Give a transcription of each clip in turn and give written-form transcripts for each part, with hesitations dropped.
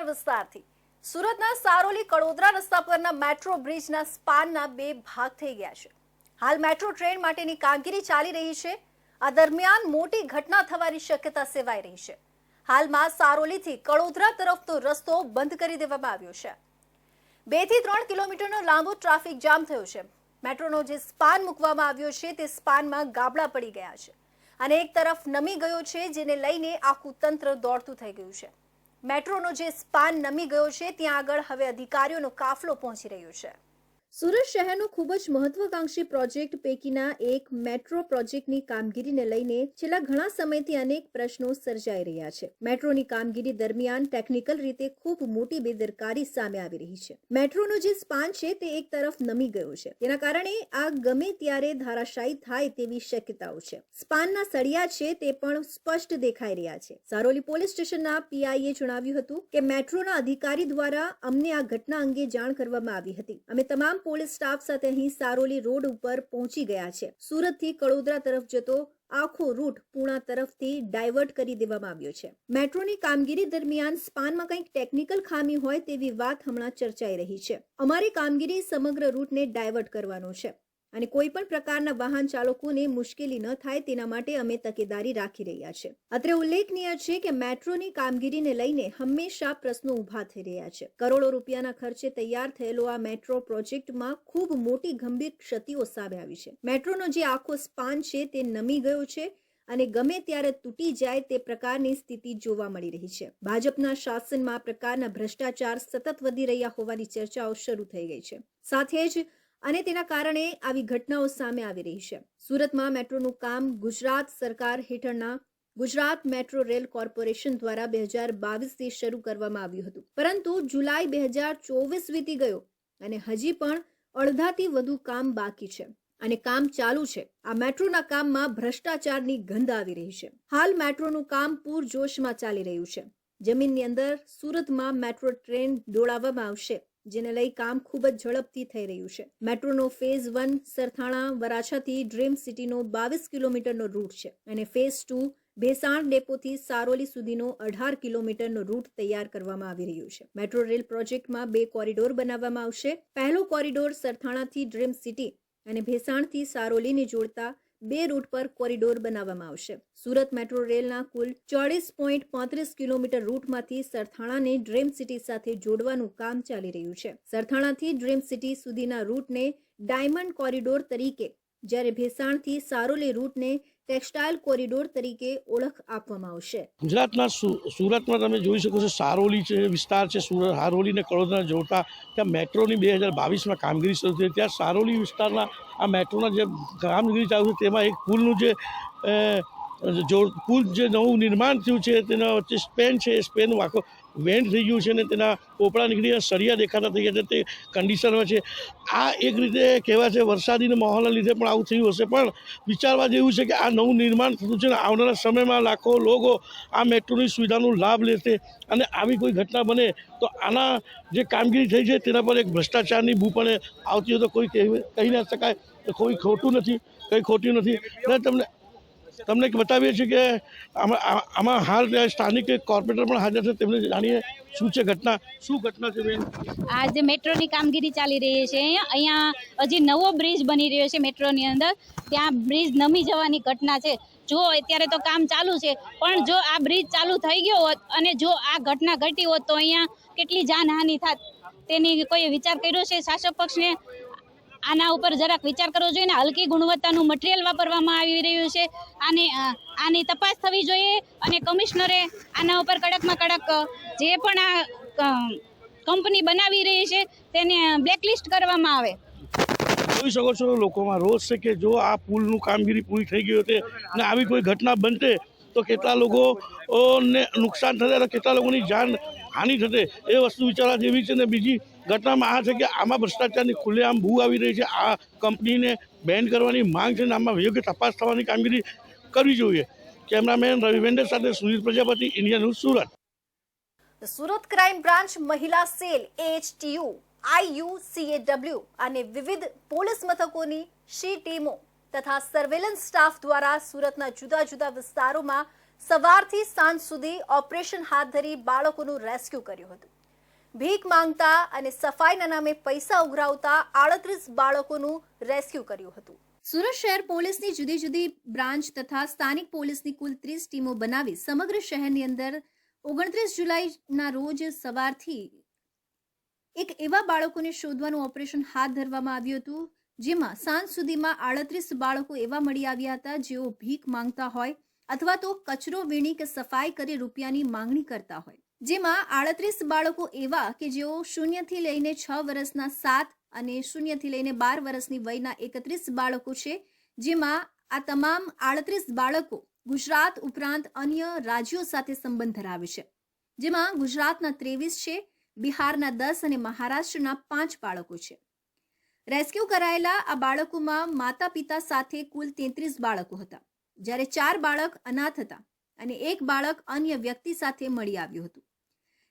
વિસ્તારથી સુરતના સારોલી કડોદરા રસ્તા પરના મેટ્રો બ્રિજના સ્પાનના 2 ભાગ થઈ ગયા છે। હાલ મેટ્રો ટ્રેન માટેની કામગીરી ચાલી રહી છે। આ દરમિયાન મોટી ઘટના થવાની શક્યતા સેવાઈ રહી છે। હાલમાં સારોલીથી કડોદરા તરફનો રસ્તો બંધ કરી દેવામાં આવ્યો છે। 2 થી 3 કિલોમીટરનો લાંબો ટ્રાફિક જામ થયો છે। મેટ્રોનો જે સ્પાન મૂકવામાં આવ્યો છે તે સ્પાનમાં ગાબડા પડી ગયા છે અને એક તરફ નમી ગયો છે, જેને લઈને આખું તંત્ર દોડતું થઈ ગયું છે। મેટ્રોનો જે સ્પાન નમી ગયો છે ત્યાં આગળ હવે અધિકારીઓનો કાફલો પહોંચી રહ્યો છે। સુરત શહેરનો ખૂબ જ મહત્વાકાંક્ષી પ્રોજેક્ટ પૈકીના એક મેટ્રો પ્રોજેક્ટની કામગીરીને લઈને છેલ્લા ઘણા સમયથી અનેક પ્રશ્નો સર્જાઈ રહ્યા છે। મેટ્રોની કામગીરી દરમિયાન ટેકનિકલ રીતે ખૂબ મોટી બેદરકારી સામે આવી રહી છે। મેટ્રોનો જે સ્પાન છે તે એક તરફ નમી ગયો છે, તેના કારણે આ ગમે ત્યારે ધરાશાયી થાય તેવી શક્યતાઓ છે। સ્પાનના સળિયા છે તે પણ સ્પષ્ટ દેખાઈ રહ્યા છે। સારોલી પોલીસ સ્ટેશનના પીઆઈએ જણાવ્યું હતું કે મેટ્રોના અધિકારી દ્વારા અમને આ ઘટના અંગે જાણ કરવામાં આવી હતી। અમે તમામ પોલીસ સ્ટાફ સાથે અહીં સારોલી રોડ ઉપર પહોંચી ગયા છે। સુરતથી કડોદરા તરફ જતો આખો રૂટ પૂણા તરફથી ડાયવર્ટ કરી દેવામાં આવ્યો છે। મેટ્રોની કામગીરી દરમિયાન સ્પાનમાં કંઈક ટેકનિકલ ખામી હોય તેવી વાત હમણાં ચર્ચાઈ રહી છે। અમારી કામગીરી સમગ્ર રૂટને ડાયવર્ટ કરવાનો છે અને કોઈ પણ પ્રકારના વાહન ચાલકોને મુશ્કેલી ન થાય તેના માટે અમે તકેદારી રાખી રહ્યા છે। અત્રે ઉલ્લેખનીય છે કે મેટ્રોની કામગીરીને લઈને હંમેશા પ્રશ્નો ઊભા થઈ રહ્યા છે। કરોડો રૂપિયાના ખર્ચે તૈયાર થયેલો આ મેટ્રો પ્રોજેક્ટમાં ખૂબ મોટી ગંભીર ક્ષતિઓ સામે આવી છે। મેટ્રોનો જે આખો સ્પાન છે તે નમી ગયો છે અને ગમે ત્યારે તૂટી જાય તે પ્રકારની સ્થિતિ જોવા મળી રહી છે। ભાજપના શાસનમાં આ પ્રકારના ભ્રષ્ટાચાર સતત વધી રહ્યા હોવાની ચર્ચાઓ શરૂ થઈ ગઈ છે। સાથે જ અને તેના કારણે આવી ઘટનાઓ સામે આવી રહી છે। સુરતમાં મેટ્રોનું કામ ગુજરાત સરકાર હેઠળના ગુજરાત મેટ્રો રેલ કોર્પોરેશન દ્વારા 2022થી શરૂ કરવામાં આવ્યું હતું, પરંતુ જુલાઈ 2024 વીતી ગયો અને હજી પણ અડધાથી વધુ કામ બાકી છે અને કામ ચાલુ છે। આ મેટ્રોના કામમાં ભ્રષ્ટાચારની ગંધ આવી રહી છે। હાલ મેટ્રોનું કામ પૂરજોશમાં ચાલી રહ્યું છે। જમીનની અંદર સુરતમાં મેટ્રો ટ્રેન દોડાવવામાં આવશે, જેને લઈ કામ ખૂબ જ ઝડપથી થઈ રહ્યું છે। મેટ્રોનો ફેઝ 1 સરથાણા વરાછાથી ડ્રીમ સિટીનો 22 કિલોમીટરનો રૂટ છે અને ફેઝ 2 ભેસાણ ડેપોથી સારોલી સુધીનો 18 કિલોમીટરનો રૂટ તૈયાર કરવામાં આવી રહ્યો છે। મેટ્રો રેલ પ્રોજેક્ટમાં 2 કોરિડોર બનાવવામાં આવશે। પહેલો કોરિડોર સરથાણાથી ડ્રીમ સિટી અને ભેસાણથી સારોલીને જોડતા 2 રૂટ પર કોરિડોર બનાવવામાં આવશે। સુરત મેટ્રો રેલના કુલ 40.35 કિલોમીટર રૂટમાંથી સરથાણાને ડ્રીમ સિટી સાથે જોડવાનું કામ ચાલી રહ્યું છે। સરથાણાથી ડ્રીમ સિટી સુધીના રૂટને ડાયમંડ કોરિડોર તરીકે, જ્યારે ભેસાણથી સારોલી રૂટને ટેક્સટાઇલ કોરિડોર તરીકે ઓળખ આપવામાં આવશે। ગુજરાતના સુરતમાં તમે જોઈ શકો છો, સારોલી છે વિસ્તાર છે, સુરત હારોલીને કડોદરા જોડતા ત્યાં મેટ્રોની 2022માં કામગીરી શરૂ થઈ। ત્યાં સારોલી વિસ્તારના આ મેટ્રોના જે કામગીરી ચાલુ છે તેમાં એક પુલનું પુલ જે નવું નિર્માણ થયું છે તેના વચ્ચે સ્પેન છે, સ્પેનનું આખો વેન્ટ થઈ ગયું છે અને તેના પોપડા નીકળી સળિયા દેખાતા થઈ ગયા છે, તે કન્ડિશનમાં છે। આ એક રીતે કહેવાય છે વરસાદીના માહોલના લીધે પણ આવું થયું હશે, પણ વિચારવા જેવું છે કે આ નવું નિર્માણ થતું છે ને આવનારા સમયમાં લાખો લોકો આ મેટ્રોની સુવિધાનો લાભ લેશે અને આવી કોઈ ઘટના બને તો આના જે કામગીરી થઈ છે તેના પર એક ભ્રષ્ટાચારની બૂ પણ આવતી હોય તો કોઈ કહી ના શકાય, કોઈ ખોટું નથી, કંઈ ખોટું નથી। તમને બતાવીએ છીએ કે આમાં હાલ સ્થાનિક કોર્પોરેટર પણ હાજર છે, તેમને જાણીએ શું છે ઘટના, શું ઘટના છે બેન? આજે મેટ્રોની કામગીરી ચાલી રહી છે। અહીંયા હજી નવો બ્રિજ બની રહ્યો છે મેટ્રોની અંદર, ત્યાં બ્રિજ નમી જવાની ઘટના છે। જો અત્યારે તો કામ ચાલુ છે, પણ જો આ બ્રિજ ચાલુ થઈ ગયો હોત અને જો આ ઘટના ઘટી હોત તો અહીંયા કેટલી જાનહાનિ થાત, તેની કોઈ વિચાર કર્યો છે શાસક પક્ષને? આના ઉપર જરાક વિચાર કરવો જોઈએ ને। હલકી ગુણવત્તાનું મટીરિયલ વાપરવામાં આવી રહ્યું છે, આની તપાસ થવી જોઈએ અને કમિશનરે આના ઉપર કડકમાં કડક જે પણ આ કંપની બનાવી રહી છે તેને બ્લેકલિસ્ટ કરવામાં આવે। જોઈ શકો છો લોકોમાં રોષ છે કે જો આ પુલનું કામગીરી પૂરી થઈ ગઈ હતી અને આવી કોઈ ઘટના બનતે તો કેટલા લોકોને નુકસાન થશે અને કેટલા લોકોની જાન હાનિ થશે, એ વસ્તુ વિચારવા જેવી છે। ને બીજી ઘટનામાં આ છે કે આમાં ભ્રષ્ટાચારની ખુલ્લેઆમ બૂ આવી રહી છે। આ કંપનીને બેન કરવાની માંગ છે અને આમાં યોગ્ય તપાસ થવાની કામગીરી કરવી જોઈએ। કેમેરામેન રવિ વેન્ડર સાથે Sunil Prajapati, India news, Surat. Surat crime branch મહિલા સેલ AHTU, IUCAW અને વિવિધ પોલીસ મથકોની શી ટીમો તથા સર્વેલન્સ સ્ટાફ દ્વારા સુરતના જુદા જુદા વિસ્તારોમાં સવારથી સાંજ સુધી ઓપરેશન હાથ ધરી બાળકોનું રેસ્ક્યુ કર્યું હતું. ભીખ માંગતા અને સફાઈના નામે પૈસા ઉઘરાવતા 38 બાળકોનું રેસ્ક્યુ કર્યું હતું. સુરત શહેર પોલીસની જુદી જુદી બ્રાન્ચ તથા સ્થાનિક પોલીસની કુલ 30 ટીમો બનાવી સમગ્ર શહેરની અંદર 29 જુલાઈના રોજ સવારથી એક એવા બાળકોને શોધવાનું ઓપરેશન હાથ ધરવામાં આવ્યું હતું, જેમાં સાંજ સુધીમાં 38 બાળકો એવા મળી આવ્યા હતા જેઓ ભીખ માંગતા હોય અથવા તો કચરો વીણી કે સફાઈ કરી રૂપિયાની માંગણી કરતા હોય. જેમાં 38 બાળકો એવા કે જેઓ 0 થી લઈને 6 વર્ષના 7 અને 0 થી લઈને 12 વર્ષની વયના 31 બાળકો છે. જેમાં આ તમામ 38 બાળકો ગુજરાત ઉપરાંત અન્ય રાજ્યો સાથે સંબંધ ધરાવે છે. જેમાં ગુજરાતના 23 છે, બિહારના 10 અને મહારાષ્ટ્રના 5 બાળકો છે. રેસ્ક્યુ કરાયેલા આ બાળકોમાં માતા પિતા સાથે કુલ 33 બાળકો હતા, જ્યારે 4 બાળક અનાથ હતા અને 1 બાળક અન્ય વ્યક્તિ સાથે મળી આવ્યું હતું.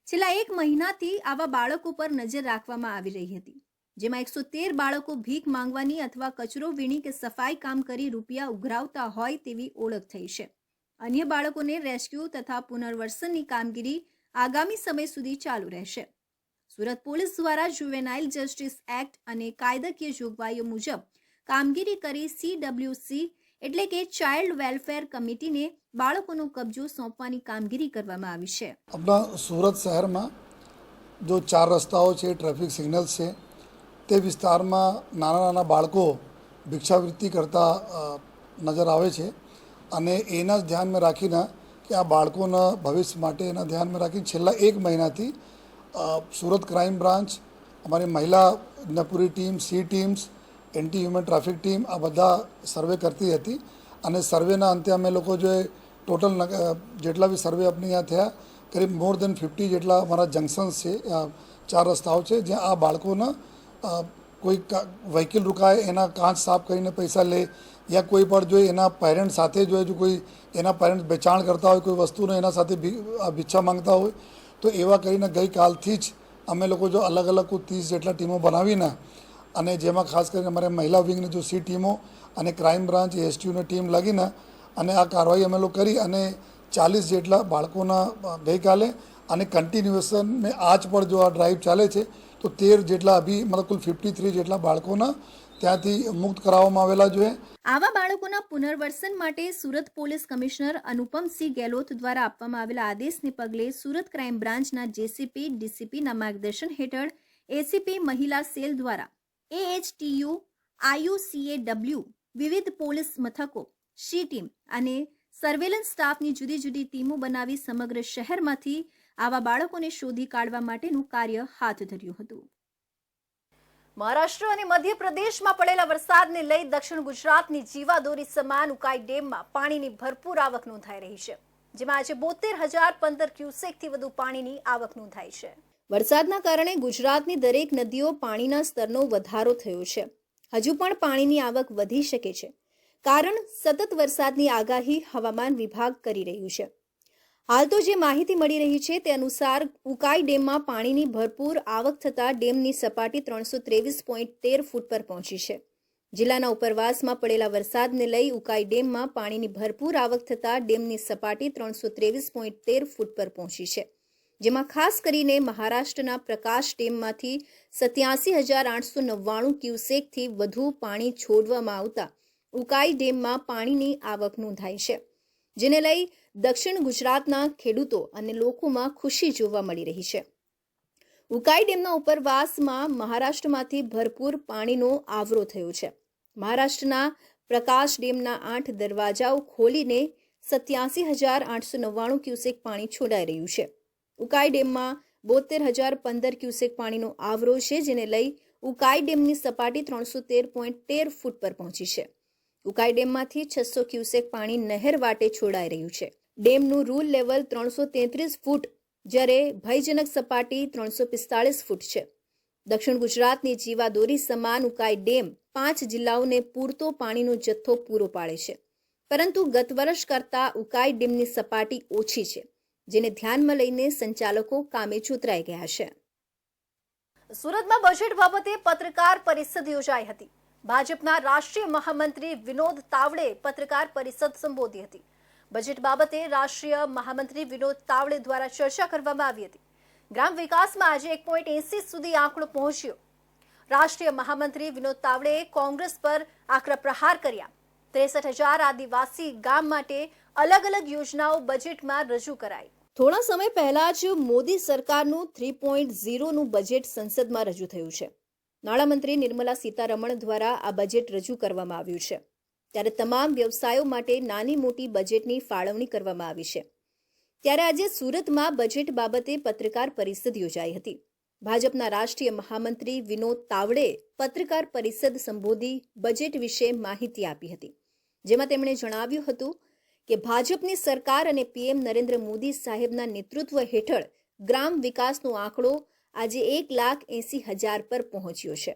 છેલ્લા 1 મહિનાથી આવા બાળકો પર નજર રાખવામાં આવી રહી હતી, જેમાં 113 બાળકો ભીખ માંગવાની અથવા કચરો વીણી કે સફાઈ કામ કરી રૂપિયા ઉઘરાવતા હોય તેવી ઓળખ થઈ છે. અન્ય બાળકોને રેસ્ક્યુ તથા પુનર્વસનની કામગીરી આગામી સમય સુધી ચાલુ રહેશે. સુરત પોલીસ દ્વારા જુવેનાઇલ જસ્ટિસ એક્ટ અને કાયદાકીય જોગવાઈઓ મુજબ કામગીરી કરી CWC એટલે કે ચાઇલ્ડ વેલફેર કમિટીને બાળકોનો કબજો સોંપવાની કામગીરી કરવામાં આવી છે. આપણા સુરત શહેરમાં જો 4 રસ્તાઓ છે, ટ્રાફિક સિગ્નલ્સ છે, તે વિસ્તારમાં નાના નાના બાળકો ભિક્ષાવૃત્તિ કરતા નજર આવે છે અને એના જ ધ્યાનમાં રાખીને કે આ બાળકોના ભવિષ્ય માટે એના ધ્યાનમાં રાખીને છેલ્લા 1 મહિનાથી સુરત ક્રાઇમ બ્રાન્ચ, અમારી મહિલા પૂરી team, C teams, anti human traffic team આ બધા સર્વે કરતી હતી અને સર્વેના અંતે અમે લોકો જો ટોટલ જેટલા બી સર્વે આપણે અહીંયા થયા કરીબ મોર દેન 50 જેટલા અમારા જંકશન્સ છે, 4 રસ્તાઓ છે જ્યાં આ બાળકોના કોઈ વ્હીકલ રૂકાય એના કાચ સાફ કરીને પૈસા લે યા કોઈ પણ જો એના પેરેન્ટ સાથે જો કોઈ એના પેરેન્ટ વેચાણ કરતા હોય કોઈ વસ્તુનો એના સાથે ભિક્ષા માંગતા હોય તો એવા કરીને ગઈકાલથી જ અમે લોકો જો અલગ અલગ 30 જેટલા ટીમો બનાવીને અને જેમાં ખાસ કરીને અમારે મહિલા વિંગની જો સી ટીમો અને ક્રાઇમ બ્રાન્ચ એસટીયુની ટીમ લાગીને અને આ કાર્યવાહી અમે લોકો કરી અને 40 જેટલા બાળકોના ગઈકાલે અને કન્ટિન્યુએશન મેં આજ પણ જો આ ડ્રાઈવ ચાલે છે તો 13 જેટલા અભી મતલબ કુલ 53 જેટલા બાળકોના ત્યાંથી મુક્ત કરાવવામાં આવેલા જોઈએ. આવા બાળકોના પુનર્વસન માટે સુરત પોલીસ કમિશનર અનુપમસિંહ ગેહલોત દ્વારા આપવામાં આવેલા આદેશને પગલે સુરત ક્રાઇમ બ્રાન્ચના જેસીપી ડીસીપીના માર્ગદર્શન હેઠળ એસીપી મહિલા સેલ દ્વારા AHTU, IUCAW, વિવિધ પોલીસ મથકો, સી ટીમ અને સર્વેલન્સ સ્ટાફની જુદી જુદી ટીમો બનાવી સમગ્ર શહેરમાંથી આવા બાળકોને શોધી કાઢવા માટેનું કાર્ય હાથ ધર્યું હતું. મહારાષ્ટ્ર અને મધ્યપ્રદેશમાં પડેલા વરસાદને લઈ દક્ષિણ ગુજરાતની જીવાદોરી સમાન ઉકાઈ ડેમમાં પાણીની ભરપૂર આવક નોંધાઈ રહી છે, જેમાં આજે 72,015 ક્યુસેકથી વધુ પાણીની આવક નોંધાઈ છે. વરસાદના કારણે ગુજરાતની દરેક નદીઓ પાણીના સ્તરનો વધારો થયો છે. હજુ પણ પાણીની આવક વધી શકે છે, કારણ સતત વરસાદની આગાહી હવામાન વિભાગ કરી રહ્યું છે. હાલ તો જે માહિતી મળી રહી છે તે અનુસાર ઉકાઈ ડેમમાં પાણીની ભરપૂર આવક થતાં ડેમની સપાટી 323.13 ફૂટ પર પહોંચી છે. જિલ્લાના ઉપરવાસમાં પડેલા વરસાદને લઈ ઉકાઈ ડેમમાં પાણીની ભરપૂર આવક થતાં ડેમની સપાટી 323.13 ફૂટ પર પહોંચી છે, જેમાં ખાસ કરીને મહારાષ્ટ્રના પ્રકાશ ડેમમાંથી 87,899 ક્યુસેકથી વધુ પાણી છોડવામાં આવતા ઉકાઈ ડેમમાં પાણીની આવક નોંધાઈ છે, જેને લઈ દક્ષિણ ગુજરાતના ખેડૂતો અને લોકોમાં ખુશી જોવા મળી રહી છે. ઉકાઈ ડેમના ઉપરવાસમાં મહારાષ્ટ્રમાંથી ભરપૂર પાણીનો આવરો થયો છે. મહારાષ્ટ્રના પ્રકાશ ડેમના 8 દરવાજાઓ ખોલીને 87,899 ક્યુસેક પાણી છોડાઈ રહ્યું છે. ઉકાઈ ડેમમાં 72,015 ક્યુસેક પાણીનો આવરો છે, જેને લઈ ઉકાઈ ડેમની સપાટી 313.13 ફૂટ પર પહોંચી છે. ઉકાઈ ડેમમાંથી 600 ક્યુસેક પાણી નહેર વાટે છોડાઈ રહ્યું છે. ડેમનું રૂલ લેવલ 333 ફૂટ, જ્યારે ભયજનક સપાટી 345 ફૂટ છે. દક્ષિણ ગુજરાતની જીવાદોરી સમાન ઉકાઈ ડેમ 5 જિલ્લાઓને પૂરતો પાણીનો જથ્થો પૂરો પાડે છે, પરંતુ ગત વર્ષ કરતાં ઉકાઈ ડેમની સપાટી ઓછી છે, જેને ધ્યાનમાં લઈને સંચાલકો કામે જોતરાઈ ગયા છે. સુરતમાં બજેટ બાબતે પત્રકાર પરિષદ યોજાઈ હતી. ભાજપના રાષ્ટ્રીય મહામંત્રી વિનોદ તાવડેએ પત્રકાર પરિષદ સંબોધી હતી. બજેટ બાબતે રાષ્ટ્રીય મહામંત્રી વિનોદ તાવડે દ્વારા ચર્ચા કરવામાં આવી હતી. ગ્રામ વિકાસમાં આજે 1.80 સુધી આંકડો પહોંચ્યો. રાષ્ટ્રીય મહામંત્રી વિનોદ તાવડેએ કોંગ્રેસ પર આકરા પ્રહાર કર્યા. 63,000 આદિવાસી ગામ માટે અલગ અલગ યોજનાઓ બજેટમાં રજૂ કરાઈ. થોડા સમય પહેલા જ મોદી સરકારનું 3.0નું બજેટ સંસદમાં રજૂ થયું છે. નાણામંત્રી નિર્મલા સીતારમણ દ્વારા આ બજેટ રજૂ કરવામાં આવ્યું છે. ત્યારે તમામ વ્યવસાયો માટે નાની મોટી બજેટની ફાળવણી કરવામાં આવી છે. ત્યારે આજે સુરતમાં બજેટ બાબતે પત્રકાર પરિષદ યોજાઈ હતી. ભાજપના રાષ્ટ્રીય મહામંત્રી વિનોદ તાવડેએ પત્રકાર પરિષદ સંબોધી બજેટ વિશે માહિતી આપી હતી. જેમાં તેમણે જણાવ્યું હતું કે ભાજપની સરકાર અને પીએમ નરેન્દ્ર મોદી સાહેબના નેતૃત્વ હેઠળ ગ્રામ વિકાસનો આંકડો આજે 1,80,000 પર પહોંચ્યો છે.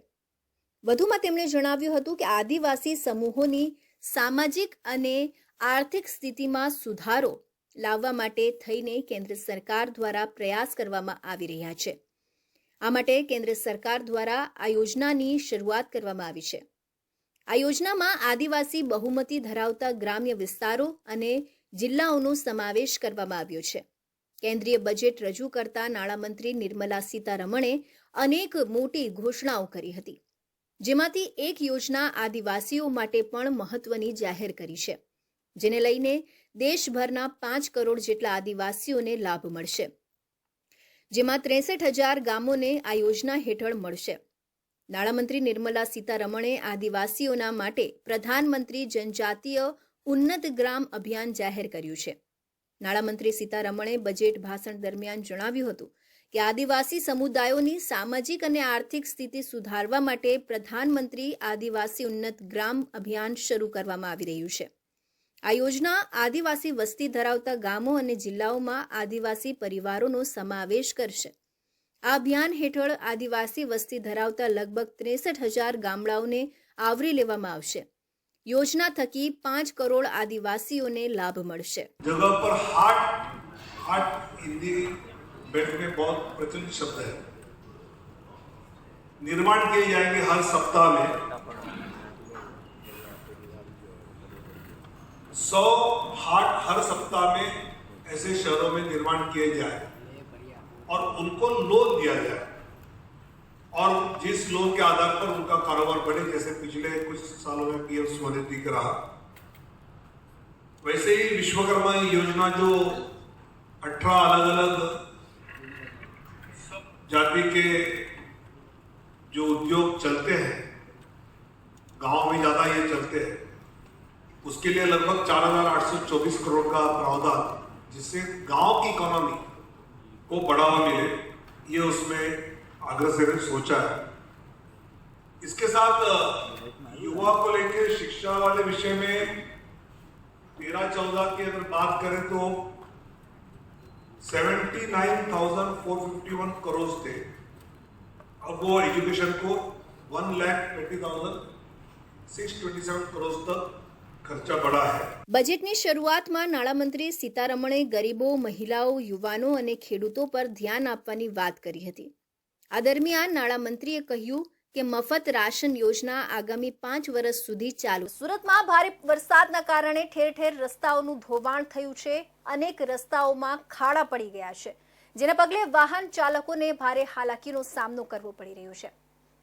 વધુમાં તેમણે જણાવ્યું હતું કે આદિવાસી સમૂહોની સામાજિક અને આર્થિક સ્થિતિમાં સુધારો લાવવા માટે થઈને કેન્દ્ર સરકાર દ્વારા પ્રયાસ કરવામાં આવી રહ્યા છે. આ માટે કેન્દ્ર સરકાર દ્વારા આ યોજનાની શરૂઆત કરવામાં આવી છે. આ યોજનામાં આદિવાસી બહુમતી ધરાવતા ગ્રામ્ય વિસ્તારો અને જિલ્લાઓનો સમાવેશ કરવામાં આવ્યો છે. કેન્દ્રીય બજેટ રજૂ કરતા નાણામંત્રી નિર્મલા સીતારમણે અનેક મોટી ઘોષણાઓ કરી હતી. જેમાંથી એક યોજના આદિવાસીઓ માટે પણ મહત્વની જાહેર કરી છે, જેને લઈને દેશભરના 5 કરોડ જેટલા આદિવાસીઓને લાભ મળશે. જેમાં 63,000 ગામોને આ યોજના હેઠળ મળશે. નાણામંત્રી નિર્મલા સીતારમણે આદિવાસીઓના માટે પ્રધાનમંત્રી જનજાતીય ઉન્નત ગ્રામ અભિયાન જાહેર કર્યું છે. નાણામંત્રી સીતારમણે બજેટ ભાષણ દરમિયાન જણાવ્યું હતું કે આદિવાસી સમુદાયોની સામાજિક અને આર્થિક સ્થિતિ સુધારવા માટે પ્રધાનમંત્રી આદિવાસી ઉન્નત ગ્રામ અભિયાન શરૂ કરવામાં આવી રહ્યું છે. આ યોજના આદિવાસી વસ્તી ધરાવતા ગામો અને જિલ્લાઓમાં આદિવાસી પરિવારોનો સમાવેશ કરશે. આ અભિયાન હેઠળ આદિવાસી વસ્તી ધરાવતા લગભગ 63,000 ગામડાઓને આવરી લેવામાં આવશે. યોજના થકી 5 કરોડ આદિવાસીઓને લાભ મળશે. जगह पर हाट हिंदी बेल्ट में बहुत प्रचलित शब्द है. निर्माण किए जाएंगे हर सप्ताह में 100 हाट हर सप्ताह में ऐसे शहरों में निर्माण किए जाए और उनको लोन दिया जाए और जिस लोन के आधार पर उनका कारोबार बढ़े, जैसे पिछले कुछ सालों में पीएम स्वनिधि का रहा, वैसे ही विश्वकर्मा योजना जो 18 अलग अलग जाति के जो उद्योग चलते हैं, गांव में ज्यादा ये चलते हैं, उसके लिए लगभग 4,824 करोड़ का प्रावधान, जिससे गांव की इकोनॉमी को बढ़ावा मिले, ये उसमें आग्रह से सोचा है. इसके साथ युवा को लेकर शिक्षा वाले विषय में 13-14 की अगर बात करें तो 79,451 करोड़ थे. अब वो एजुकेशन को 1,20,627 करोड़ तक खर्चा बढ़ा है. બજેટની શરૂઆતમાં નાણામંત્રી સીતારમણે ગરીબો, મહિલાઓ, યુવાનો અને ખેડૂતો પર ધ્યાન આપવાની વાત કરી હતી. આ દરમિયાન નાણામંત્રીએ કહ્યું કે મફત રાશન યોજના આગામી 5 વર્ષ સુધી ચાલુ. સુરતમાં ભારે વરસાદના કારણે ઠેર ઠેર રસ્તાઓનું ધોવાણ થયું છે. અનેક રસ્તાઓમાં ખાડા પડી ગયા છે, જેના પગલે વાહન ચાલકોને ભારે હાલાકીનો સામનો કરવો પડી રહ્યો છે.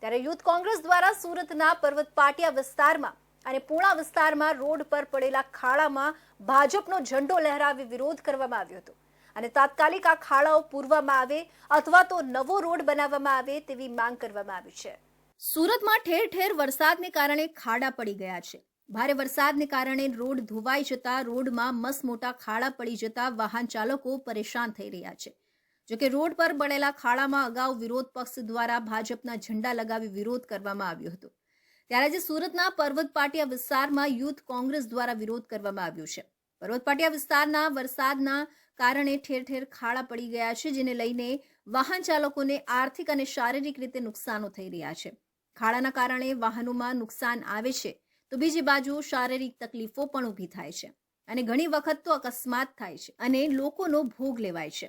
ત્યારે યુથ કોંગ્રેસ દ્વારા સુરતના પર્વત પાટિયા વિસ્તારમાં અને પૂણા વિસ્તારમાં રોડ પર પડેલા ખાડામાં ભાજપનો ઝંડો લહેરાવી વિરોધ કરવામાં આવ્યો હતો અને તાત્કાલિક આ ખાડાઓ પૂરવામાં આવે અથવા તો નવો રોડ બનાવવામાં આવે તેવી માંગ કરવામાં આવી છે. સુરતમાં ઠેર ઠેર વરસાદને કારણે ખાડા પડી ગયા છે. ભારે વરસાદને કારણે રોડ ધોવાઈ જતા રોડમાં મસમોટા ખાડા પડી જતા વાહન ચાલકો પરેશાન થઈ રહ્યા છે. જોકે રોડ પર પડેલા ખાડામાં અગાઉ વિરોધ પક્ષ દ્વારા ભાજપના ઝંડા લગાવી વિરોધ કરવામાં આવ્યો હતો. ત્યારે આજે સુરતના પર્વત પાટિયા વિસ્તારમાં યુથ કોંગ્રેસ દ્વારા વિરોધ કરવામાં આવ્યો છે. પર્વત પાટિયા વિસ્તારના વરસાદના કારણે ઠેર ઠેર ખાડા પડી ગયા છે, જેને લઈને વાહન ચાલકોને આર્થિક અને શારીરિક રીતે નુકસાનો થઈ રહ્યા છે. ખાડાના કારણે વાહનોમાં નુકસાન આવે છે તો બીજી બાજુ શારીરિક તકલીફો પણ ઊભી થાય છે અને ઘણી વખત તો અકસ્માત થાય છે અને લોકોનો ભોગ લેવાય છે.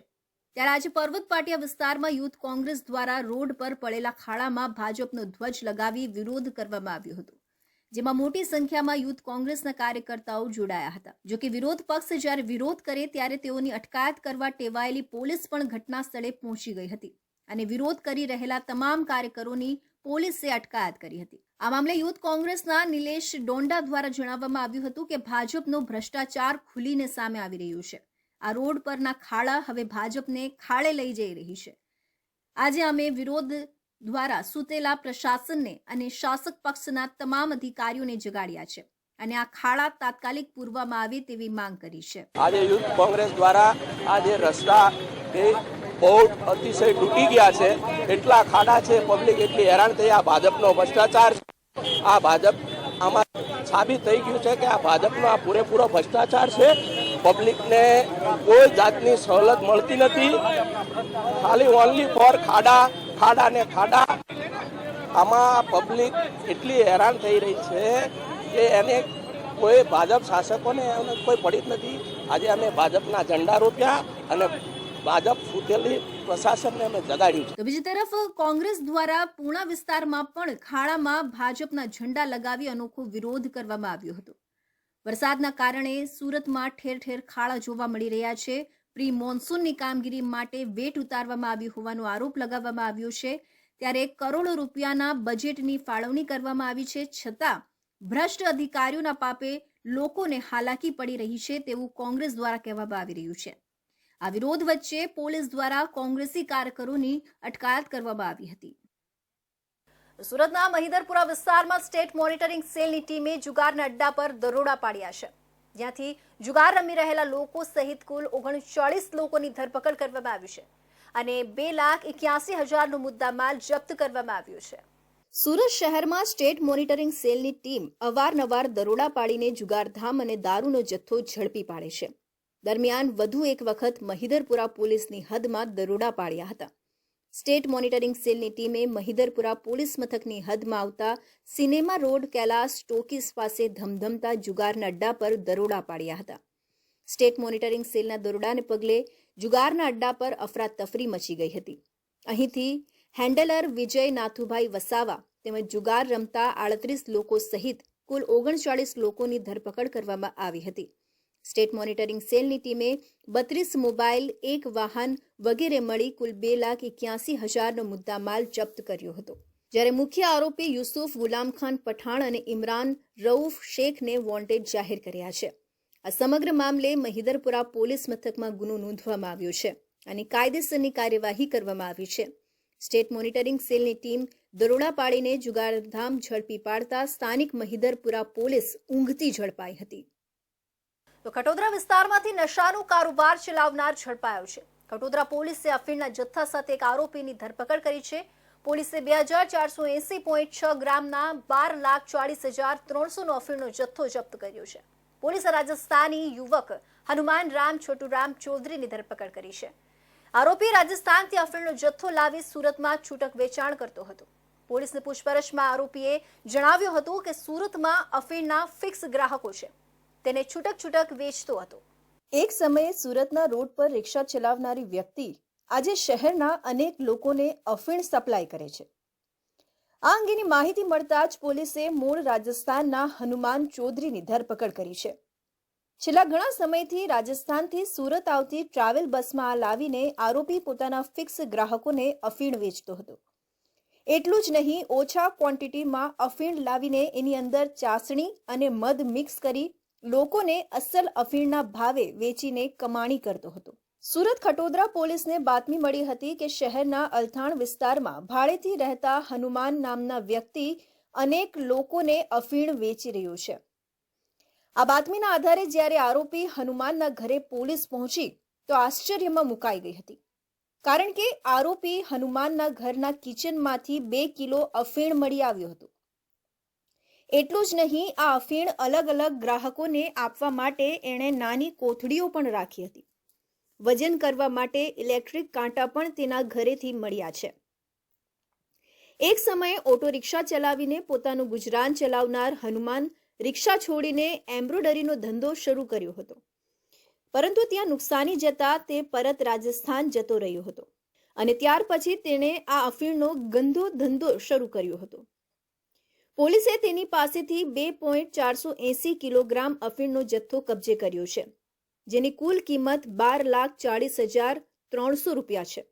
ત્યારે આજે પર્વત પાટિયા વિસ્તારમાં યુથ કોંગ્રેસ દ્વારા રોડ પર પડેલા ખાડામાં ભાજપનો ધ્વજ લગાવી વિરોધ કરવામાં આવ્યો હતો. જેમાં મોટી સંખ્યામાં યુથ કોંગ્રેસના કાર્યકર્તાઓ જોડાયા હતા. જોકે વિરોધ પક્ષ જ્યારે વિરોધ કરે ત્યારે તેઓની અટકાયત કરવા ટેવાયેલી પોલીસ પણ ઘટના સ્થળે પહોંચી ગઈ હતી અને વિરોધ કરી રહેલા તમામ કાર્યકરોની પોલીસે અટકાયત કરી હતી. આ મામલે યુથ કોંગ્રેસના નિલેશ ડોંડા દ્વારા જણાવવામાં આવ્યું હતું કે ભાજપનો ભ્રષ્ટાચાર ખુલીને સામે આવી રહ્યું છે. આ રોડ પરના ખાડા હવે ભાજપને ખાડે લઈ જઈ રહી છે. આજે અમે વિરોધ દ્વારા સૂતેલા પ્રશાસનને અને શાસક પક્ષના તમામ અધિકારીઓને જગાડ્યા છે અને આ ખાડા તાત્કાલિક પૂરવામાં આવે તેવી માંગ કરી છે. આજે યુથ કોંગ્રેસ દ્વારા આજે રસ્તા એ બહુ અતિશય તૂટી ગયા છે, એટલા ખાડા છે, પબ્લિક એટલી હેરાન થઈ. આ ભાજપનો ભ્રષ્ટાચાર, આ ભાજપ આમાં સાબિત થઈ ગયું છે કે આ ભાજપનો આ પૂરેપૂરો ભ્રષ્ટાચાર છે. પબ્લિકને કોઈ જાતની સવલત મળતી નથી, ખાલી ઓનલી ફોર ખાડા ને ખાડા. આમાં પબ્લિક એટલી હેરાન થઈ રહી છે કે એને કોઈ ભાજપ શાસકોને એને કોઈ પડી જ નથી. આજે અમે ભાજપના ઝંડા રોપ્યા અને ભાજપ ફૂટેલી પ્રશાસનને અમે જગાડ્યું છે. તો બીજી તરફ કોંગ્રેસ દ્વારા પૂર્ણા વિસ્તારમાં પણ ખાડામાં ભાજપના ઝંડા લગાવી અનોખો વિરોધ કરવામાં આવ્યો હતો. વરસાદના કારણે સુરતમાં ઠેર ઠેર ખાડા જોવા મળી રહ્યા છે. પ્રી મોન્સૂનની કામગીરી માટે વેટ ઉતારવામાં આવી હોવાનો આરોપ લગાવવામાં આવ્યો છે. ત્યારે કરોડો રૂપિયાના બજેટની ફાળવણી કરવામાં આવી છે, છતાં ભ્રષ્ટ અધિકારીઓના પાપે લોકોને હાલાકી પડી રહી છે તેવું કોંગ્રેસ દ્વારા કહેવામાં આવી રહ્યું છે. આ વિરોધ વચ્ચે પોલીસ દ્વારા કોંગ્રેસી કાર્યકરોની અટકાયત કરવામાં આવી હતી. સુરતના મહિધરપુરા વિસ્તારમાં સ્ટેટ મોનિટરિંગ સેલની ટીમે જુગારના અડ્ડા પર દરોડા પાડ્યા છે, જ્યાંથી જુગાર રમી રહેલા લોકો સહિત કુલ 39 લોકોની ધરપકડ કરવામાં આવી છે અને 2,81,000નો મુદ્દામાલ જપ્ત કરવામાં આવ્યો છે. સુરત શહેરમાં સ્ટેટ મોનિટરિંગ સેલની ટીમ અવારનવાર દરોડા પાડીને જુગારધામ અને દારૂનો જથ્થો ઝડપી પાડે છે. દરમિયાન વધુ એક વખત મહિધરપુરા પોલીસની હદમાં દરોડા પાડ્યા હતા. સ્ટેટ મોનિટરિંગ સેલની ટીમે મહિધરપુરા પોલીસ મથકની હદમાં આવતા સિનેમા રોડ કૈલાસ ટોકીસ પાસે ધમધમતા જુગારના અડ્ડા પર દરોડા પાડ્યા હતા. સ્ટેટ મોનિટરિંગ સેલના દરોડાને પગલે જુગારના અડ્ડા પર અફરાતફરી મચી ગઈ હતી. અહીંથી હેન્ડલર વિજય નાથુભાઈ વસાવા તેમજ જુગાર રમતા 38 લોકો સહિત કુલ 39 લોકોની ધરપકડ કરવામાં આવી હતી. સ્ટેટ મોનિટરિંગ સેલની ટીમે 32 મોબાઈલ, 1 વાહન વગેરે મળી કુલ 2,81,000નો મુદ્દામાલ જપ્ત કર્યો હતો. જ્યારે મુખ્ય આરોપી યુસુફ ગુલામખાન પઠાણ અને ઇમરાન રઉફ શેખને વોન્ટેડ જાહેર કર્યા છે. આ સમગ્ર મામલે મહિધરપુરા પોલીસ મથકમાં ગુનો નોંધવામાં આવ્યો છે અને કાયદેસરની કાર્યવાહી કરવામાં આવી છે. સ્ટેટ મોનિટરિંગ સેલની ટીમ દરોડા પાડીને જુગારધામ ઝડપી પાડતા સ્થાનિક મહિધરપુરા પોલીસ ઊંઘતી ઝડપાઈ હતી. તો ખટોદરા વિસ્તારમાંથી નશાનો કારોબાર ચલાવનાર ઝડપાયો છે. ખટોદરા પોલીસે અફીણના જથ્થા સાથે એક આરોપીની ધરપકડ કરી છે. પોલીસે 2,480.6 ગ્રામના 12,40,300નો અફીણનો જથ્થો જપ્ત કર્યો છે. પોલીસે રાજસ્થાની યુવક હનુમાન રામ છોટુરામ ચૌધરીની ધરપકડ કરી છે. આરોપી રાજસ્થાનથી અફીણનો જથ્થો લાવી સુરતમાં છૂટક વેચાણ કરતો હતો. પોલીસની પૂછપરછમાં આરોપીએ જણાવ્યું હતું કે સુરતમાં અફીણના ફિક્સ ગ્રાહકો છે, તેને છૂટક વેચતો હતો. એક સમયે સુરતના રોડ પર રિક્ષા ચલાવનારી વ્યક્તિ આજે શહેરના અનેક લોકોને અફીણ સપ્લાય કરે છે. આ અંગેની માહિતી મળતા જ પોલીસે મૂળ રાજસ્થાનના હનુમાન ચૌધરીની ધરપકડ કરી છે. છેલ્લા ઘણા સમયથી રાજસ્થાનથી સુરત આવતી ટ્રાવેલ બસમાં લાવીને આરોપી પોતાના ફિક્સ ગ્રાહકોને અફીણ વેચતો હતો. એટલું જ નહીં, ઓછા ક્વોન્ટિટીમાં અફીણ લાવીને એની અંદર ચાસણી અને મધ મિક્સ કરી લોકોને અસલ અફીણના ભાવે વેચીને કમાણી કરતો હતો. સુરત ખટોદરા પોલીસને બાતમી મળી હતી કે શહેરના અલથાણ વિસ્તારમાં ભાડેથી રહેતા હનુમાન નામના વ્યક્તિ અનેક લોકોને અફીણ વેચી રહ્યો છે. આ બાતમીના આધારે જ્યારે આરોપી હનુમાનના ઘરે પોલીસ પહોંચી તો આશ્ચર્યમાં મુકાઈ ગઈ હતી, કારણ કે આરોપી હનુમાનના ઘરના કિચનમાંથી 2 કિલો અફીણ મળી આવ્યો હતો. એટલું જ નહીં, આ અફીણ અલગ અલગ ગ્રાહકોને આપવા માટે એણે નાની કોથળીઓ પણ રાખી હતી. વજન કરવા માટે ઇલેક્ટ્રિક કાંટા પણ તેના ઘરેથી મળ્યા છે. એક સમયે ઓટો રિક્ષા ચલાવીને પોતાનું ગુજરાન ચલાવનાર હનુમાન રિક્ષા છોડીને એમ્બ્રોડરીનો ધંધો શરૂ કર્યો હતો, પરંતુ ત્યાં નુકસાની જતા તે પરત રાજસ્થાન જતો રહ્યો હતો અને ત્યાર પછી તેણે આ અફીણનો ગંદો ધંધો શરૂ કર્યો હતો. પોલીસે તેની પાસેથી 2.480 કિલોગ્રામ અફીણનો જથ્થો કબજે કર્યો છે, જેની કુલ કિંમત 12,40,300 રૂપિયા છે.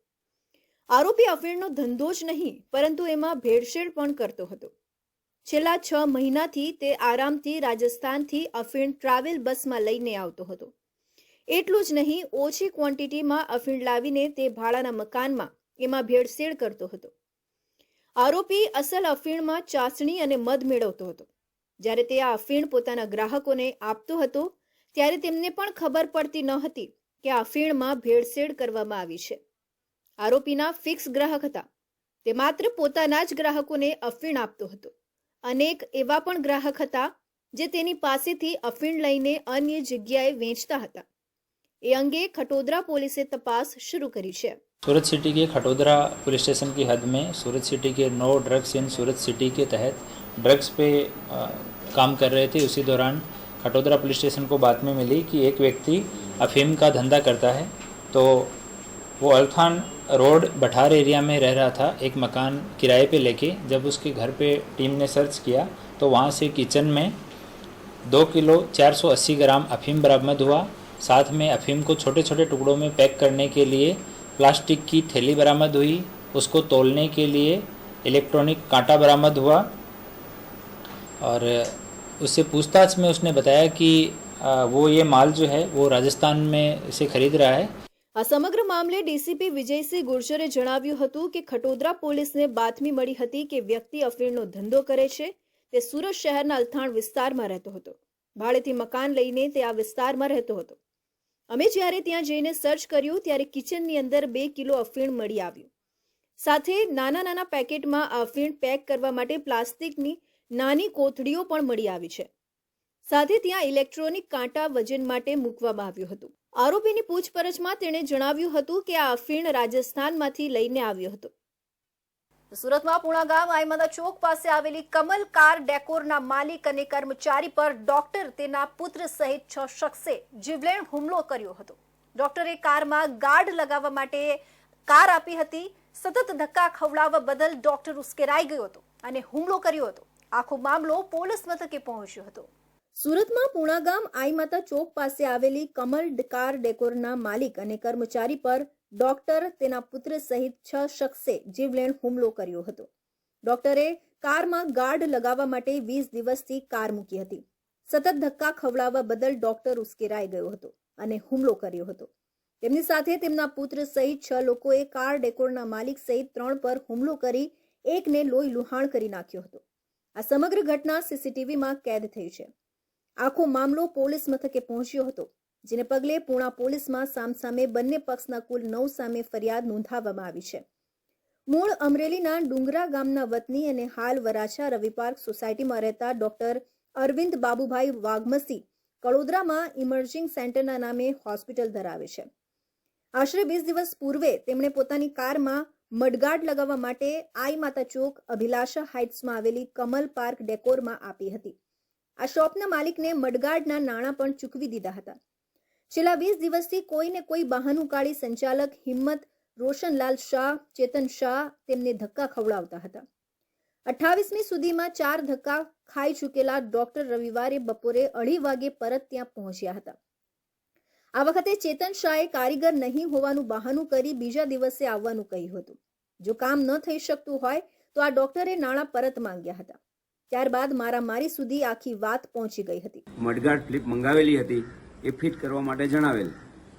આરોપી અફીણનો ધંધો જ નહીં પરંતુ એમાં ભેળસેળ પણ કરતો હતો. છેલ્લા 6 મહિનાથી તે આરામથી રાજસ્થાનથી અફીણ ટ્રાવેલ બસમાં લઈને આવતો હતો. એટલું જ નહીં, ઓછી ક્વોન્ટિટીમાં અફીણ લાવીને તે ભાડાના મકાનમાં એમાં ભેળસેળ કરતો હતો. આરોપી અસલ અફીણમાં ચાસણી અને મધ મેળવતો હતો. જ્યારે તે આ અફીણ પોતાના ગ્રાહકોને આપતો હતો ત્યારે તેમને પણ ખબર પડતી ન હતી કે આ અફીણમાં ભેળસેળ કરવામાં આવી છે. આરોપીના ફિક્સ ગ્રાહક હતા. તે માત્ર પોતાના જ ગ્રાહકોને અફીણ આપતો હતો. અનેક એવા પણ ગ્રાહક હતા જે તેની પાસેથી અફીણ લઈને અન્ય જગ્યાએ વેચતા હતા. એ અંગે खटोदरा पुलिस ने तपास शुरू करी है. सूरत सिटी के खटोदरा पुलिस स्टेशन की हद में सूरत सिटी के no drugs in Surat city के तहत ड्रग्स पे काम कर रहे थे. उसी दौरान खटोदरा पुलिस स्टेशन को बात में मिली कि एक व्यक्ति अफीम का धंधा करता है. तो वो अल्थान रोड बठार एरिया में रह रहा था, एक मकान किराए पे लेके. जब उसके घर पे टीम ने सर्च किया तो वहाँ से किचन में 2 किलो 480 ग्राम अफीम बरामद हुआ. साथ में अफीम को छोटे छोटे टुकड़ों में पैक करने के लिए प्लास्टिक की थैली बरामद हुई. उसको तोलने के लिए इलेक्ट्रॉनिक कांटा बरामद हुआ और उससे पूछताछ में उसने बताया कि वो ये माल जो है वो राजस्थान में से खरीद रहा है. આ સમગ્ર મામલે ડીસીપી વિજયસિંહ ગુર્જરે જણાવ્યું હતું કે ખટોદરા પોલીસને બાતમી મળી હતી કે વ્યક્તિ અફીણનો ધંધો કરે છે. તે સુરત શહેરના અલથાણ વિસ્તારમાં રહેતો હતો. ભાડેથી મકાન લઈને તે આ વિસ્તારમાં રહેતો હતો. અમે જ્યારે ત્યાં જઈને સર્ચ કર્યું ત્યારે કિચનની અંદર 2 કિલો અફીણ મળી આવ્યું. સાથે નાના નાના પેકેટમાં આ અફીણ પેક કરવા માટે પ્લાસ્ટિકની નાની કોથળીઓ પણ મળી આવી છે. સાથે ત્યાં ઇલેક્ટ્રોનિક કાંટા વજન માટે મૂકવામાં આવ્યું હતું. આરોપીની પૂછપરછમાં તેણે જણાવ્યું હતું કે આ અફીણ રાજસ્થાનમાંથી લઈને આવ્યો હતો. સુરતમાં પૂણા ગામ આઈમાદા ચોક પાસે આવેલી કમલ કાર ડેકોરના માલિક અને કર્મચારી પર ડોક્ટર તેના પુત્ર સહિત 6 શખ્સે જીવલેણ હુમલો કર્યો હતો. ડોક્ટરે કારમાં ગાર્ડ લગાવવા માટે કાર આપી હતી. સતત ધક્કા ખવડાવવા બદલ ડોક્ટર ઉશ્કેરાઈ ગયો હતો અને હુમલો કર્યો હતો. આખો મામલો પોલીસ મથકે પહોંચ્યો હતો. સુરતમાં પૂણા ગામ આઈમાતા ચોક પાસે આવેલી કમલ કાર ડેકોરના માલિક અને કર્મચારી પર ડોક્ટર તેના પુત્ર સહિત 6 શખ્સે જીવલેણ હુમલો કર્યો હતો. ડોક્ટરે કારમાં ગાર્ડ લગાવવા માટે 20 દિવસથી કાર મૂકી હતી. સતત ધક્કા ખવડાવવા બદલ ડોક્ટર ઉશ્કેરાઈ ગયો હતો અને હુમલો કર્યો હતો. તેમની સાથે તેમના પુત્ર સહિત 6 લોકોએ કાર ડેકોરના માલિક સહિત 3 પર હુમલો કરી એકને લોહી લુહાણ કરી નાખ્યો હતો. આ સમગ્ર ઘટના સીસીટીવીમાં કેદ થઈ છે. આખો મામલો પોલીસ મથકે પહોંચ્યો હતો, જેને પગલે પૂણા પોલીસમાં સામસામે બંને પક્ષના કુલ 9 સામે ફરિયાદ નોંધાવવામાં આવી છે. મૂળ અમરેલીના ડુંગરા ગામના વતની અને હાલ વરાછા રવિ પાર્ક સોસાયટીમાં રહેતા ડોક્ટર અરવિંદ બાબુભાઈ વાઘમસી કડોદરામાં ઇમર્જિંગ સેન્ટરના નામે હોસ્પિટલ ધરાવે છે. આશરે 20 દિવસ પૂર્વે તેમણે પોતાની કારમાં મડગાર્ડ લગાવવા માટે આઈ માતા ચોક અભિલાષા હાઇટ્સમાં આવેલી કમલ પાર્ક ડેકોરમાં આપી હતી. આ શોપના માલિકને મડગાર્ડના નાણાં પણ ચૂકવી દીધા હતા. છેલ્લા 20 દિવસથી કોઈને કોઈ બહાનું કાઢી સંચાલક હિંમત રોશનલાલ શાહ, ચેતન શાહ તેમને ધક્કા ખવડાવતા હતા. 28મી સુધીમાં 4 ધક્કા ખાઈ ચૂકેલા ડોક્ટર રવિવારે બપોરે 2:30 વાગે પરત ત્યાં પહોંચ્યા હતા. આ વખતે ચેતન શાહે કારીગર નહીં હોવાનું બહાનું કરી બીજા દિવસે આવવાનું કહ્યું હતું. જો કામ ન થઈ શકતું હોય તો આ ડોક્ટરે નાણાં પરત માંગ્યા હતા. ત્યારબાદ મારામારી સુધી આખી વાત પહોંચી ગઈ હતી. મડગાર્ડ ફ્લિપ મંગાવેલી હતી, એ ફિટ કરવા માટે જણાવેલ,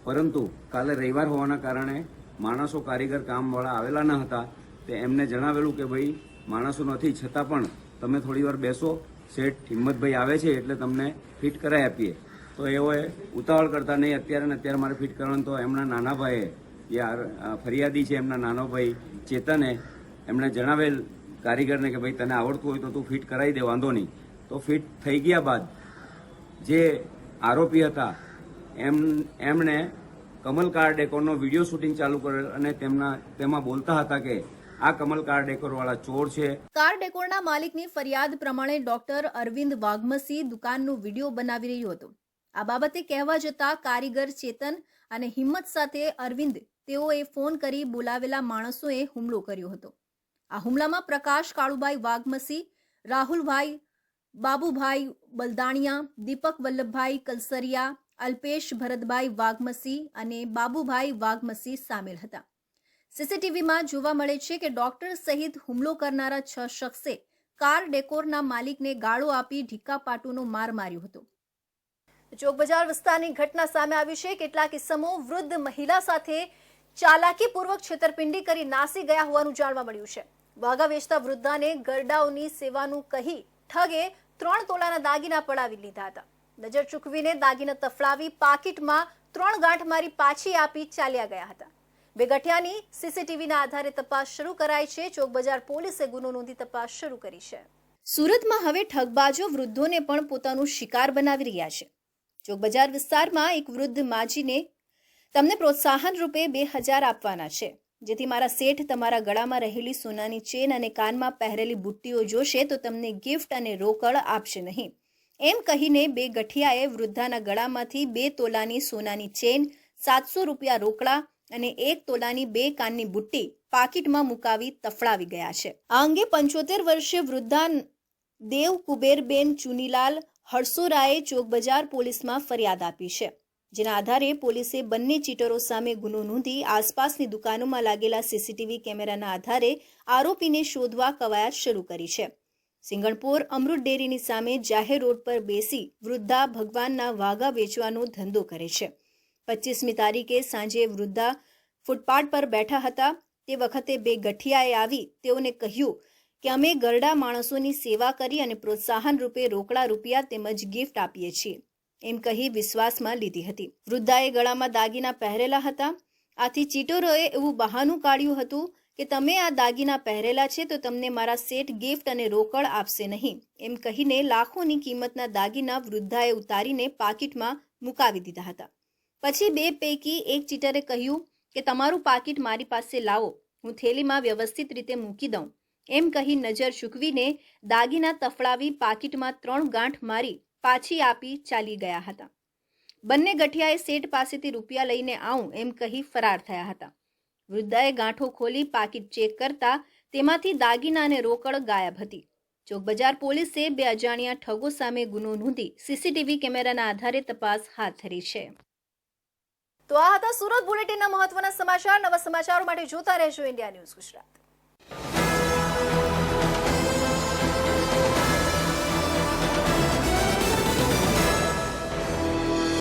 પરંતુ કાલે રવિવાર હોવાના કારણે માણસો કારીગર કામવાળા આવેલા ન હતા. તે એમને જણાવેલું કે ભાઈ માણસો નથી, છતાં પણ તમે થોડી વાર બેસો, શેઠ હિંમતભાઈ આવે છે એટલે તમને ફિટ કરાવી આપીએ. તો એઓએ ઉતાવળ કરતા નહીં, અત્યારે ને અત્યારે મારે ફિટ કરવાનું. તો એમના નાના ભાઈએ, જે ફરિયાદી છે એમના નાનો ભાઈ ચેતને એમણે જણાવેલ કારીગરને કે ભાઈ તને આવડતું હોય તો તું ફિટ કરાવી દે, વાંધો નહીં. તો ફિટ થઈ ગયા બાદ જે આરોપી હતા એમણે કમલ કાર ડેકોરનો વિડીયો શૂટિંગ ચાલુ કરેલ અને તેમાં બોલતા હતા કે આ કમલ કાર ડેકોર વાળા ચોર છે. કાર ડેકોરના માલિકની ફરિયાદ પ્રમાણે ડોક્ટર અરવિંદ વાઘમસી દુકાનનો વિડીયો બનાવી રહ્યો હતો. આ બાબતે કહેવા જતા કારીગર ચેતન અને હિંમત સાથે અરવિંદ તેઓએ ફોન કરી બોલાવેલા માણસોએ હુમલો કર્યો હતો. આ હુમલામાં પ્રકાશ કાળુભાઈ વાઘમસી, રાહુલભાઈ, બાબુભાઈ બલદાણિયા, દીપક વલ્લભભાઈ કલસરિયા, અલ્પેશ ભરતભાઈ વાઘમસી અને બાબુભાઈ વાઘમસી સામેલ હતા. સીસીટીવીમાં જોવા મળે છે કે ડોક્ટર સહિત હુમલો કરનારા 6 શખ્સે કાર ડેકોરના માલિકને ગાળો આપી ઢીક્કાપાટુનો માર માર્યો હતો. ચોકબજાર વિસ્તારની ઘટના સામે આવી છે. કેટલાક ઇસમો વૃદ્ધ મહિલા સાથે ચાલાકીપૂર્વક છેતરપિંડી કરી નાસી ગયા હોવાનું જાણવા મળ્યું છે. વાઘા વેચતા વૃદ્ધાને ગરડાઓની સેવાનું કહી ઠગે 3 તોલાના દાગીના પડાવી લીધા હતા. નજર ચૂકવીને દાગીના તફડાવી પાકીટમાં 3 ગાંઠ મારી પાછી આપી ચાલ્યા ગયા હતા. બે ગઠિયાની સીસીટીવીના આધારે તપાસ શરૂ કરાઈ છે. ચોકબજાર પોલીસે ગુનો નોંધી તપાસ શરૂ કરી છે. સુરતમાં હવે ઠગબાજો વૃદ્ધોને પણ પોતાનું શિકાર બનાવી રહ્યા છે. ચોકબજાર વિસ્તારમાં એક વૃદ્ધ માજીને તમને પ્રોત્સાહન રૂપે 2000 આપવાના છે, જેથી મારા શેઠ તમારા ગળામાં રહેલી સોનાની ચેન અને કાનમાં પહેરેલી બુટ્ટીઓ જોશે તો તમને ગિફ્ટ અને રોકડ આપશે નહીં. એમ કહીને બે ગઠિયાએ વૃદ્ધાના ગળામાંથી 2 તોલાની સોનાની ચેન, 700 રૂપિયા રોકડા અને 1 તોલાની 2 કાનની બુટ્ટી પાકીટમાં મુકાવી તફડાવી ગયા છે. આ અંગે 75 વર્ષીય વૃદ્ધા દેવ કુબેરબેન ચુનીલાલ હરસોરાએ ચોકબજાર પોલીસમાં ફરિયાદ આપી છે, જેના આધારે પોલીસે બંને ચીટરો સામે ગુનો નોંધી આસપાસની દુકાનોમાં લાગેલા સીસીટીવી કેમેરાના આધારે આરોપીને શોધવા કવાયત શરૂ કરી છે. સિંગણપોર અમૃત ડેરીની સામે જાહેર રોડ પર બેસી વૃદ્ધા ભગવાનના વાઘા વેચવાનો ધંધો કરે છે. 25મી તારીખે સાંજે વૃદ્ધા ફૂટપાથ પર બેઠા હતા. તે વખતે બે ગઠિયાએ આવી તેઓને કહ્યું કે અમે ગરડા માણસોની સેવા કરી અને પ્રોત્સાહન રૂપે રોકડા રૂપિયા તેમજ ગિફ્ટ આપીએ છીએ એમ કહી વિશ્વાસમાં લીધી હતી. વૃદ્ધાએ ગળામાં દાગીના પહેરેલા હતા. આથી ચીટરોએ એવું બહાનું કાઢ્યું હતું કે તમે આ દાગીના પહેરેલા છે તો તમને મારા શેઠ ગિફ્ટ અને રોકડ આપશે નહીં એમ કહીને લાખોની કિંમતના દાગીના વૃદ્ધાએ ઉતારીને પાકીટમાં મુકાવી દીધા હતા. પછી બે પૈકી એક ચીટરે કહ્યું કે તમારું પાકીટ મારી પાસે લાવો, હું થેલીમાં વ્યવસ્થિત રીતે મૂકી દઉં એમ કહી નજર ચૂકવીને દાગીના તફડાવી પાકીટમાં 3 ગાંઠ મારી પાછી આપી ચાલી ગયા હતા. બંને ગઠિયાએ શેઠ પાસેથી રૂપિયા લઈને આવું એમ કહી ફરાર થયા હતા. વૃદ્ધાએ ગાંઠો ખોલી પાકીટ ચેક કરતા તેમાંથી દાગીના અને રોકડ ગાયબ હતી. ચોકબજાર પોલીસે બે અજાણ્યા ઠગો સામે ગુનો નોંધી સીસીટીવી કેમેરાના આધારે તપાસ હાથ ધરી છે. તો આ હતા સુરત બુલેટિનના મહત્વના સમાચાર. નવા સમાચારો માટે જોતા રહેજો ઇન્ડિયા ન્યૂઝ ગુજરાત.